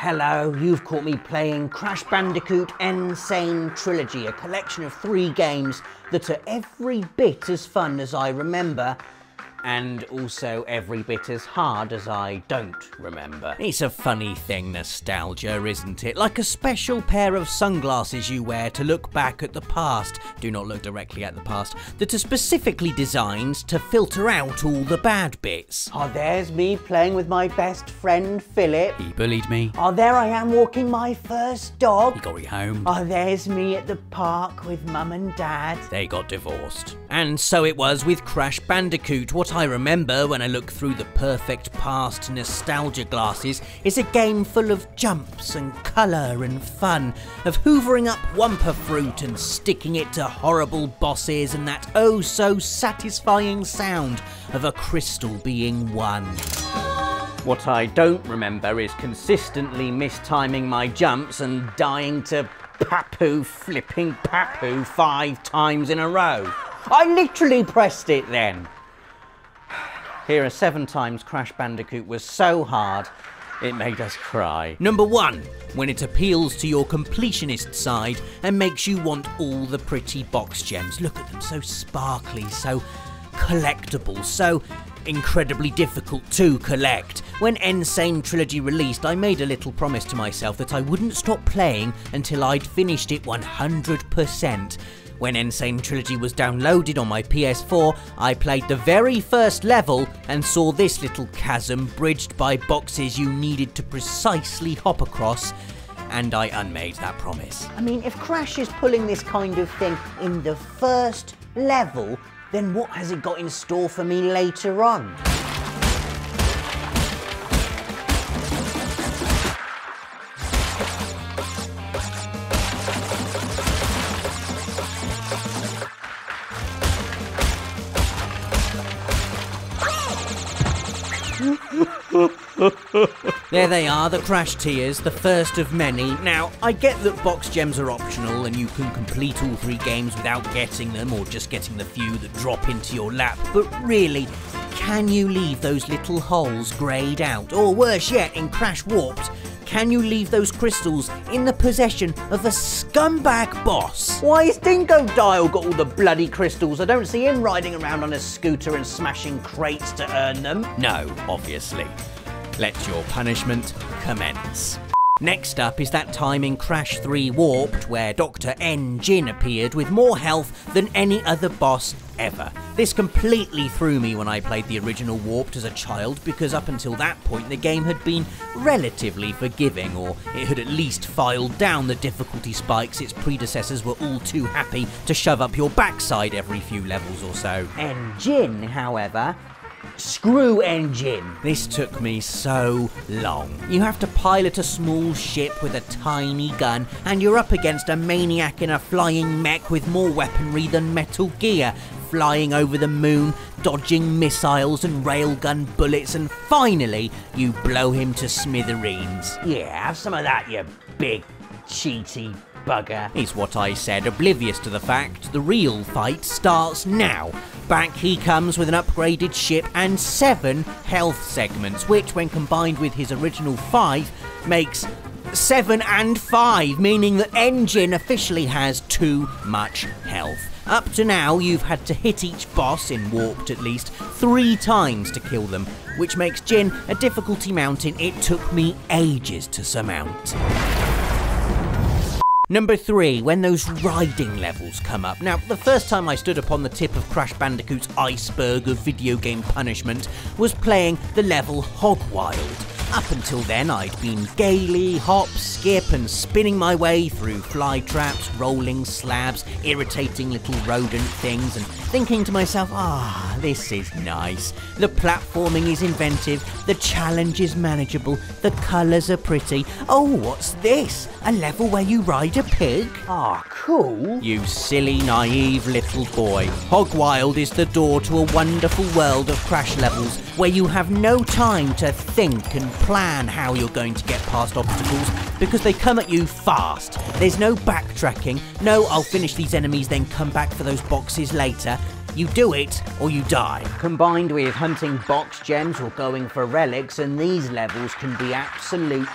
Hello, you've caught me playing Crash Bandicoot N Sane Trilogy, a collection of 3 games that are every bit as fun as I remember, and also every bit as hard as I don't remember. It's a funny thing, nostalgia, isn't it? Like a special pair of sunglasses you wear to look back at the past. Do not look directly at the past. That are specifically designed to filter out all the bad bits. Oh, there's me playing with my best friend Philip. He bullied me. Oh, there I am walking my first dog. He got me home. Oh, there's me at the park with Mum and Dad. They got divorced. And so it was with Crash Bandicoot. What I remember when I look through the perfect past nostalgia glasses is a game full of jumps and colour and fun, of hoovering up Wumpa fruit and sticking it to horrible bosses, and that oh so satisfying sound of a crystal being won. What I don't remember is consistently mistiming my jumps and dying to Papu flipping Papu 5 times in a row. I literally pressed it then. Here are 7 times Crash Bandicoot was so hard, it made us cry. Number 1, when it appeals to your completionist side and makes you want all the pretty box gems. Look at them, so sparkly, so collectible, so incredibly difficult to collect. When N Sane Trilogy released, I made a little promise to myself that I wouldn't stop playing until I'd finished it 100%. When N Sane Trilogy was downloaded on my PS4, I played the very first level and saw this little chasm bridged by boxes you needed to precisely hop across, and I unmade that promise. I mean, if Crash is pulling this kind of thing in the first level, then what has it got in store for me later on? There they are, the Crash Tears, the first of many. Now, I get that box gems are optional and you can complete all 3 games without getting them, or just getting the few that drop into your lap, but really, can you leave those little holes greyed out? Or worse yet, in Crash Warped, can you leave those crystals in the possession of a scumbag boss? Why has Dingo Dial got all the bloody crystals? I don't see him riding around on a scooter and smashing crates to earn them. No, obviously. Let your punishment commence. Next up is that time in Crash 3 Warped where Dr. N Jin appeared with more health than any other boss ever. This completely threw me when I played the original Warped as a child, because up until that point the game had been relatively forgiving, or it had at least filed down the difficulty spikes its predecessors were all too happy to shove up your backside every few levels or so. N Jin, however, screw engine. This took me so long. You have to pilot a small ship with a tiny gun, and you're up against a maniac in a flying mech with more weaponry than Metal Gear, flying over the moon, dodging missiles and railgun bullets, and finally you blow him to smithereens. Yeah, have some of that, you big cheaty bugger. Is what I said, oblivious to the fact the real fight starts now. Back he comes with an upgraded ship and 7 health segments, which when combined with his original 5 makes 7 and 5, meaning that N Jin officially has too much health. Up to now, you've had to hit each boss, in Warped at least, 3 times to kill them, which makes Jin a difficulty mountain it took me ages to surmount. Number 3, when those riding levels come up. Now, the first time I stood upon the tip of Crash Bandicoot's iceberg of video game punishment was playing the level Hog Wild. Up until then, I'd been gaily hop, skip and spinning my way through fly traps, rolling slabs, irritating little rodent things, and thinking to myself, this is nice. The platforming is inventive, the challenge is manageable, the colours are pretty. Oh, what's this? A level where you ride a pig? Cool. You silly, naive little boy. Hog Wild is the door to a wonderful world of Crash levels where you have no time to think and plan how you're going to get past obstacles, because they come at you fast. There's no backtracking, no I'll finish these enemies then come back for those boxes later. You do it, or you die. Combined with hunting box gems or going for relics, and these levels can be absolute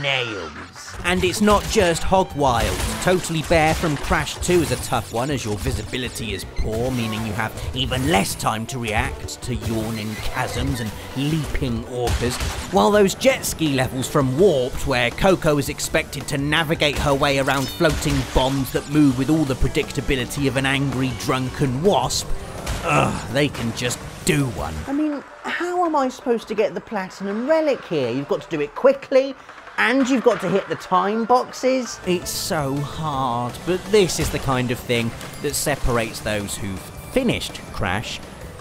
nails. And it's not just Hog Wild. Totally Bare from Crash 2 is a tough one, as your visibility is poor, meaning you have even less time to react to yawning chasms and leaping orcas, while those jet ski levels from Warped, where Coco is expected to navigate her way around floating bombs that move with all the predictability of an angry drunken wasp, they can just do one. I mean, how am I supposed to get the platinum relic here? You've got to do it quickly, and you've got to hit the time boxes. It's so hard, but this is the kind of thing that separates those who've finished Crash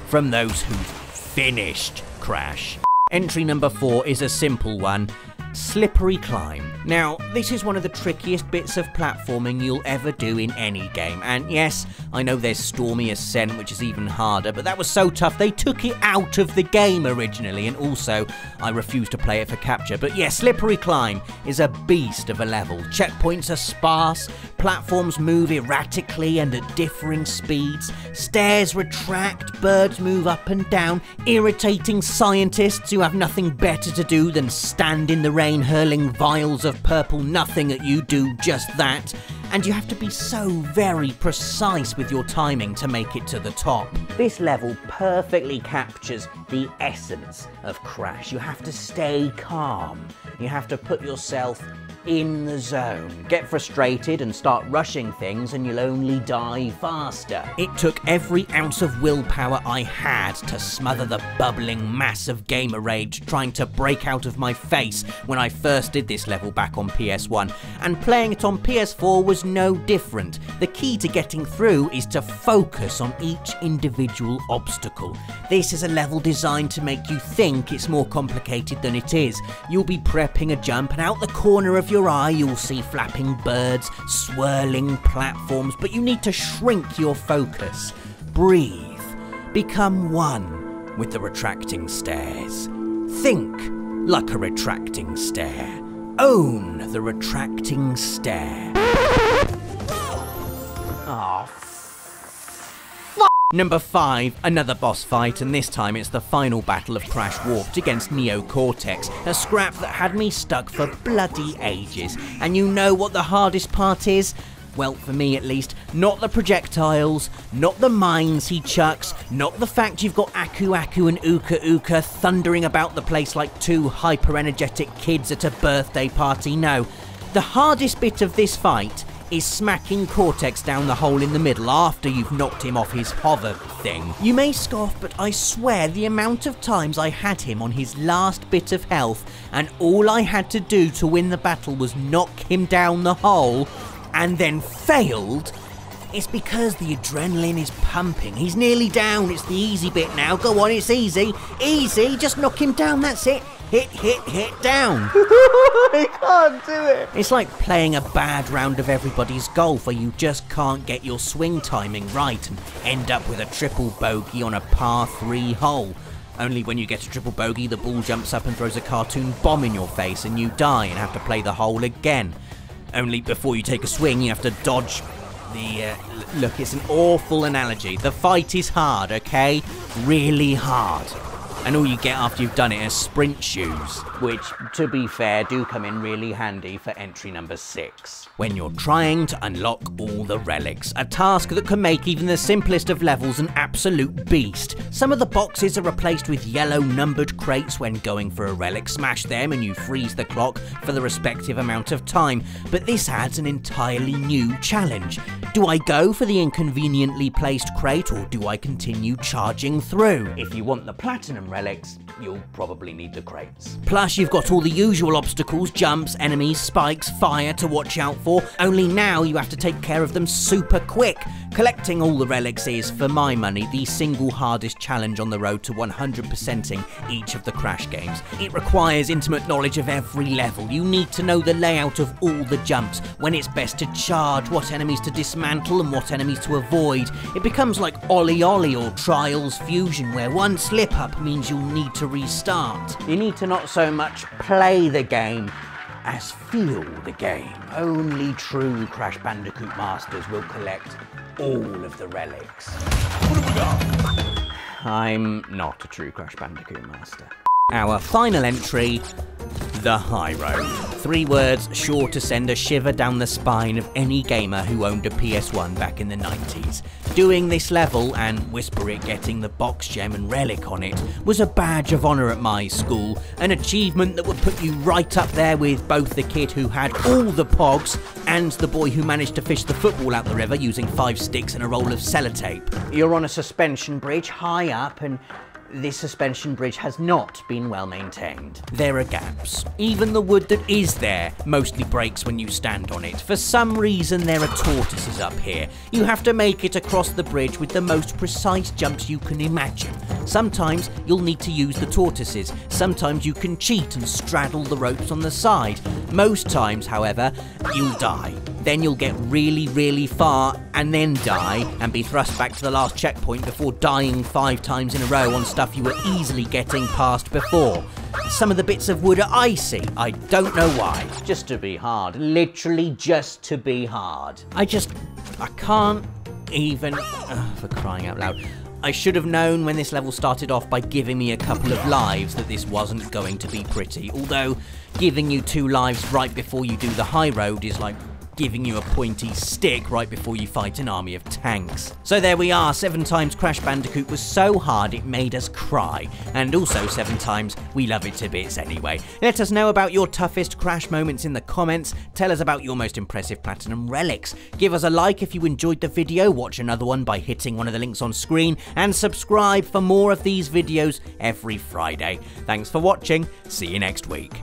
from those who've finished Crash. Entry number 4 is a simple one. Slippery Climb. Now, this is one of the trickiest bits of platforming you'll ever do in any game, and yes, I know there's Stormy Ascent, which is even harder, but that was so tough they took it out of the game originally, and also, I refuse to play it for capture, but yeah, Slippery Climb is a beast of a level. Checkpoints are sparse, platforms move erratically and at differing speeds, stairs retract, birds move up and down, irritating scientists who have nothing better to do than stand in the rain hurling vials of purple nothing at you do just that, and you have to be so very precise with your timing to make it to the top. This level perfectly captures the essence of Crash. You have to stay calm. You have to put yourself in the zone. Get frustrated and start rushing things and you'll only die faster. It took every ounce of willpower I had to smother the bubbling mass of gamer rage trying to break out of my face when I first did this level back on PS1, and playing it on PS4 was no different. The key to getting through is to focus on each individual obstacle. This is a level designed to make you think it's more complicated than it is. You'll be prepping a jump and out the corner of your eye you'll see flapping birds, swirling platforms, but you need to shrink your focus. Breathe. Become one with the retracting stairs. Think like a retracting stair. Own the retracting stair. Oh, Number 5, another boss fight, and this time it's the final battle of Crash Warped against Neo Cortex, a scrap that had me stuck for bloody ages. And you know what the hardest part is? Well, for me at least, not the projectiles, not the mines he chucks, not the fact you've got Aku Aku and Uka Uka thundering about the place like two hyper-energetic kids at a birthday party, no. The hardest bit of this fight is smacking Cortex down the hole in the middle after you've knocked him off his hover thing. You may scoff, but I swear the amount of times I had him on his last bit of health and all I had to do to win the battle was knock him down the hole and then failed, it's because the adrenaline is pumping. He's nearly down, it's the easy bit now. Go on, it's easy. Easy, just knock him down, that's it. Hit, hit, hit, down. I can't do it. It's like playing a bad round of everybody's golf where you just can't get your swing timing right and end up with a triple bogey on a par 3 hole. Only when you get a triple bogey, the ball jumps up and throws a cartoon bomb in your face and you die and have to play the hole again. Only before you take a swing, you have to dodge the... Look, it's an awful analogy. The fight is hard, okay? Really hard. And all you get after you've done it are sprint shoes. Which, to be fair, do come in really handy for entry number 6. When you're trying to unlock all the relics, a task that can make even the simplest of levels an absolute beast. Some of the boxes are replaced with yellow numbered crates when going for a relic. Smash them and you freeze the clock for the respective amount of time. But this adds an entirely new challenge. Do I go for the inconveniently placed crate or do I continue charging through? If you want the platinum relics, you'll probably need the crates. Plus you've got all the usual obstacles, jumps, enemies, spikes, fire to watch out for, only now you have to take care of them super quick. Collecting all the relics is, for my money, the single hardest challenge on the road to 100%ing each of the Crash games. It requires intimate knowledge of every level. You need to know the layout of all the jumps, when it's best to charge, what enemies to dismantle and what enemies to avoid. It becomes like Ollie Ollie or Trials Fusion, where one slip up means you'll need to restart. You need to not so much play the game as feel the game. Only true Crash Bandicoot masters will collect all of the relics. I'm not a true Crash Bandicoot master. Our final entry, the High Road. 3 words sure to send a shiver down the spine of any gamer who owned a PS1 back in the 90s. Doing this level, and whisper it getting the box gem and relic on it, was a badge of honour at my school, an achievement that would put you right up there with both the kid who had all the pogs and the boy who managed to fish the football out the river using 5 sticks and a roll of sellotape. You're on a suspension bridge high up, and this suspension bridge has not been well maintained. There are gaps. Even the wood that is there mostly breaks when you stand on it. For some reason there are tortoises up here. You have to make it across the bridge with the most precise jumps you can imagine. Sometimes you'll need to use the tortoises. Sometimes you can cheat and straddle the ropes on the side. Most times, however, you'll die. Then you'll get really, really far and then die and be thrust back to the last checkpoint before dying 5 times in a row on stuff you were easily getting past before. Some of the bits of wood are icy. I don't know why. Just to be hard. Literally just to be hard. I can't even... for crying out loud. I should have known when this level started off by giving me a couple of lives that this wasn't going to be pretty. Although, giving you 2 lives right before you do the high road is like giving you a pointy stick right before you fight an army of tanks. So there we are, 7 times Crash Bandicoot was so hard it made us cry, and also 7 times we love it to bits anyway. Let us know about your toughest Crash moments in the comments, tell us about your most impressive platinum relics, give us a like if you enjoyed the video, watch another one by hitting one of the links on screen, and subscribe for more of these videos every Friday. Thanks for watching, see you next week.